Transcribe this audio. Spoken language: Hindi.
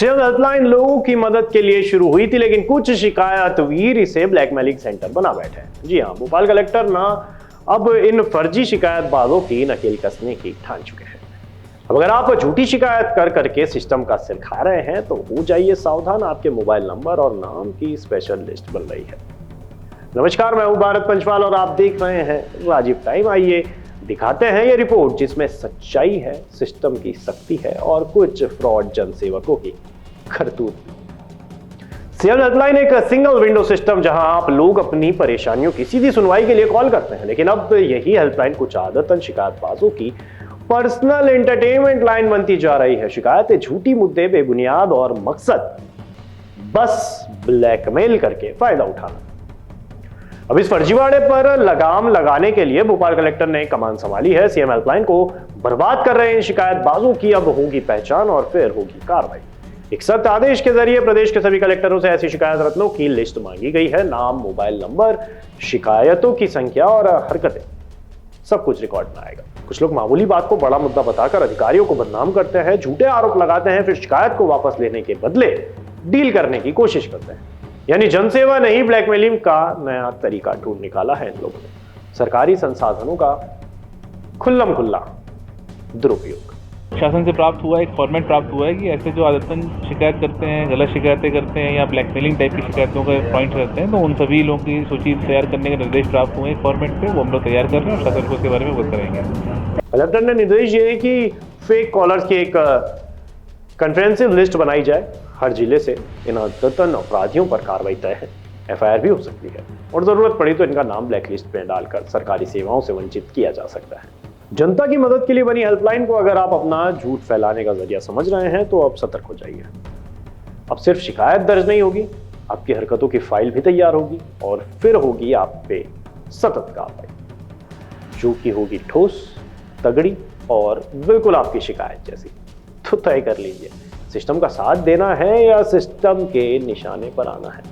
सेल हेल्पलाइन लोगों की मदद के लिए शुरू हुई थी, लेकिन कुछ शिकायतवीर इसे ब्लैकमेलिंग सेंटर बना बैठे हैं। जी हाँ, भोपाल कलेक्टर ना अब इन फर्जी शिकायतबाजों की नकेल कसने की ठान चुके हैं। अब अगर आप झूठी शिकायत कर करके सिस्टम का सिर खा रहे हैं तो हो जाइए सावधान, आपके मोबाइल नंबर और नाम की स्पेशल लिस्ट बन रही है। नमस्कार, मैं हूं भारत पंचवाल और आप देख रहे हैं राजीव टाइम। आइए दिखाते हैं ये रिपोर्ट जिसमें सच्चाई है, सिस्टम की शक्ति है और कुछ फ्रॉड जनसेवकों की करतूत। सेल हेल्पलाइन एक सिंगल विंडो सिस्टम जहां आप लोग अपनी परेशानियों की सीधी सुनवाई के लिए कॉल करते हैं, लेकिन अब यही हेल्पलाइन कुछ आदतन शिकायतबाजों की पर्सनल एंटरटेनमेंट लाइन बनती जा रही है। शिकायतें झूठी, मुद्दे बेबुनियाद और मकसद बस ब्लैकमेल करके फायदा उठाना। अब इस फर्जीवाड़े पर लगाम लगाने के लिए भोपाल कलेक्टर ने कमान संभाली है। सीएम हेल्पलाइन को बर्बाद कर रहे इन शिकायतबाजों की अब होगी पहचान और फिर होगी कार्रवाई। एक सख्त आदेश के जरिए प्रदेश के सभी कलेक्टरों से ऐसी शिकायत रत्नों की लिस्ट मांगी गई है। नाम, मोबाइल नंबर, शिकायतों की संख्या और हरकतें, सब कुछ रिकॉर्ड में आएगा। कुछ लोग मामूली बात को बड़ा मुद्दा बताकर अधिकारियों को बदनाम करते हैं, झूठे आरोप लगाते हैं, फिर शिकायत को वापस लेने के बदले डील करने की कोशिश करते हैं। यानी जनसेवा नहीं, ब्लैकमेलिंग का नया तरीका ढूंढ निकाला है इन लोगों ने। सरकारी संसाधनों का खुल्लम खुल्ला दुरुपयोग। शासन से प्राप्त हुआ एक फॉर्मेट प्राप्त हुआ है कि ऐसे जो आदतन शिकायत करते हैं, गलत शिकायतें करते हैं या ब्लैकमेलिंग टाइप की शिकायतों का पॉइंट रहते हैं, तो उन सभी लोगों की सूची तैयार करने के निर्देश प्राप्त हुए एक फॉर्मेट पे, वो हम लोग तैयार कर रहे हैं और शासन को उसके बारे में अवगत करेंगे। कलेक्टर ने निर्देश दिए हैं कि फेक कॉलर्स की एक कॉन्फ्रेंसिव लिस्ट बनाई जाए। हर जिले से इन आदतन अपराधियों पर कार्रवाई तय है, एफआईआर भी हो सकती है और जरूरत पड़ी तो इनका नाम ब्लैकलिस्ट में डालकर सरकारी सेवाओं से वंचित किया जा सकता है। जनता की मदद के लिए बनी हेल्पलाइन को अगर आप अपना झूठ फैलाने का जरिया समझ रहे हैं तो अब सतर्क हो जाइए। अब सिर्फ शिकायत दर्ज नहीं होगी, आपकी हरकतों की फाइल भी तैयार होगी और फिर होगी आप पे सतत कार्रवाई, जो कि होगी ठोस, तगड़ी और बिल्कुल आपकी शिकायत जैसी। तो तय कर लीजिए, सिस्टम का साथ देना है या सिस्टम के निशाने पर आना है।